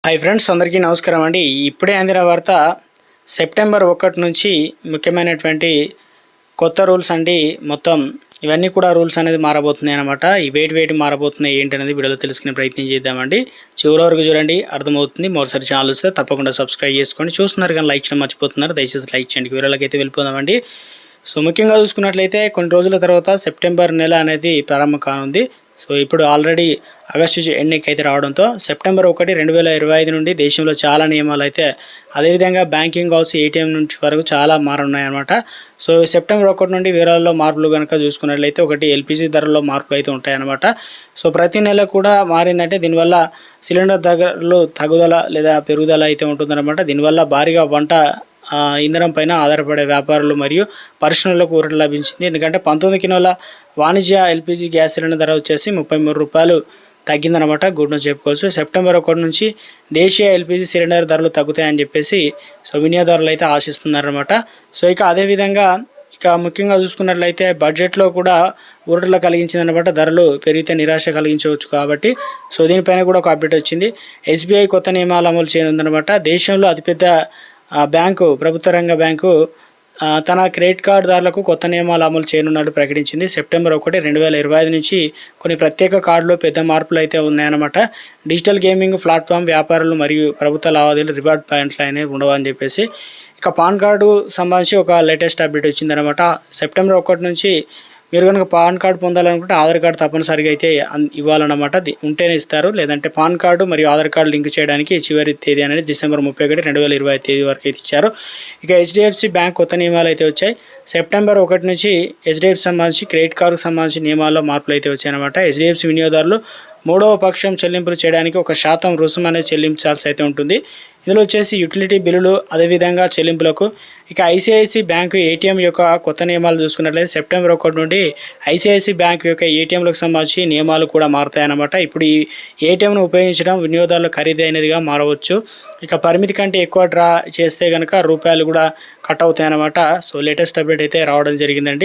Hi friends, అందరికీ నమస్కారం అండి. ఇప్పుడే అందిన వార్త సెప్టెంబర్ 1 నుంచి ముఖ్యమైనటువంటి కొత్త రూల్స్ అండి. మొత్తం ఇవన్నీ కూడా రూల్స్ అనేది మారబోతున్నాయి అనమాట. ఈ వేటి మారబోతున్నాయి ఏంటి అనేది వీడియోలో తెలుసుకునే ప్రయత్నం చేద్దామండి. చివరి వరకు చూడండి, అర్థమవుతుంది. మరోసారి ఛానల్ వస్తే తప్పకుండా సబ్స్క్రైబ్ చేసుకోండి. చూస్తున్నారు కానీ లైక్ చేయడం మర్చిపోతున్నారు, దయచేసి లైక్ చేయండి. వీడియోలోకి అయితే వెళ్ళిపోదామండి. సో ముఖ్యంగా చూసుకున్నట్లయితే కొన్ని రోజుల తర్వాత సెప్టెంబర్ నెల అనేది ప్రారంభం కానుంది. సో ఇప్పుడు ఆల్రెడీ ఆగస్టు ఎండింగ్కి అయితే రావడంతో సెప్టెంబర్ 1, 2025 నుండి దేశంలో చాలా నియమాలు అయితే, అదేవిధంగా బ్యాంకింగ్ కావచ్చు, ఏటీఎం నుంచి వరకు చాలా మారున్నాయన్నమాట. సో సెప్టెంబర్ 1 నుండి వివరాల్లో మార్పులు కనుక చూసుకున్నట్లయితే, ఒకటి ఎల్పిజి ధరల్లో మార్పులు అయితే ఉంటాయన్నమాట. సో ప్రతి నెల కూడా మారిందంటే దీనివల్ల సిలిండర్ ధరలు తగ్గుదల లేదా పెరుగుదల అయితే ఉంటుందన్నమాట. దీనివల్ల భారీగా వంట ఇంధనం పైన ఆధారపడే వ్యాపారులు మరియు పరిశ్రమలకు ఊరట లభించింది. ఎందుకంటే 19 కిలోల వాణిజ్య ఎల్పిజి గ్యాస్ సిలిండర్ ధర వచ్చేసి 33 రూపాయలు తగ్గిందనమాట. గుడ్ను చెప్పుకోవచ్చు. సెప్టెంబర్ 1 నుంచి దేశీయ ఎల్పిజి సిలిండర్ ధరలు తగ్గుతాయని చెప్పేసి సో వినియోగదారులు అయితే ఆశిస్తున్నారనమాట. సో అదేవిధంగా ముఖ్యంగా చూసుకున్నట్లయితే బడ్జెట్లో కూడా ఊరటలు కలిగించిందనమాట. ధరలు పెరిగితే నిరాశ కలిగించవచ్చు కాబట్టి సో దీనిపైన కూడా ఒక అప్డేట్ వచ్చింది. ఎస్బీఐ కొత్త నియమాలు అమలు చేయనుందనమాట. దేశంలో అతిపెద్ద బ్యాంకు, ప్రభుత్వ రంగ బ్యాంకు తన క్రెడిట్ కార్డుదారులకు కొత్త నియమాలు అమలు చేయనున్నట్టు ప్రకటించింది. సెప్టెంబర్ 1, 2025 నుంచి కొన్ని ప్రత్యేక కార్డులో పెద్ద మార్పులు అయితే ఉన్నాయన్నమాట. డిజిటల్ గేమింగ్ ప్లాట్ఫామ్ వ్యాపారులు మరియు ప్రభుత్వ లావాదేవీలు రివార్డ్ పాయింట్లు అనేవి ఉండవని చెప్పేసి పాన్ కార్డు సంబంధించి ఒక లేటెస్ట్ అప్డేట్ వచ్చిందనమాట. సెప్టెంబర్ 1 నుంచి మీరు కనుక పాన్ కార్డు పొందాలనుకుంటే ఆధార్ కార్డు తప్పనిసరిగా అయితే ఇవ్వాలన్నమాట. ఉంటేనే ఇస్తారు, లేదంటే పాన్ కార్డు మరియు ఆధార్ కార్డు లింక్ చేయడానికి చివరి తేదీ అనేది డిసెంబర్ 31, 2025 తేదీ వరకు అయితే ఇచ్చారు. హెచ్డిఎఫ్సి బ్యాంక్ కొత్త నియమాలు అయితే వచ్చాయి. సెప్టెంబర్ 1 నుంచి హెచ్డిఎఫ్సి సంబంధించి క్రెడిట్ కార్డుకు సంబంధించి నియమాల్లో మార్పులు అయితే వచ్చాయన్నమాట. హెచ్డిఎఫ్సి వినియోగదారులు మూడవ పక్షం చెల్లింపులు చేయడానికి 1% రుసుము అనేది చెల్లించాల్సి అయితే ఉంటుంది. ఇందులో వచ్చేసి యుటిలిటీ బిల్లులు, అదేవిధంగా చెల్లింపులకు. ఐసిఐసి బ్యాంకు ఏటీఎం యొక్క కొత్త నియమాలు చూసుకున్నట్లయితే సెప్టెంబర్ 1 నుండి ఐసిఐసి బ్యాంకు యొక్క ఏటీఎంలకు సంబంధించి నియమాలు కూడా మారుతాయన్నమాట. ఇప్పుడు ఈ ఏటీఎంను ఉపయోగించడం వినియోగదారులు ఖరీదైనదిగా మారవచ్చు. పరిమితి కంటే ఎక్కువ డ్రా చేస్తే కనుక రూపాయలు కూడా కట్ అవుతాయన్నమాట. సో లేటెస్ట్ అప్డేట్ అయితే రావడం జరిగిందండి.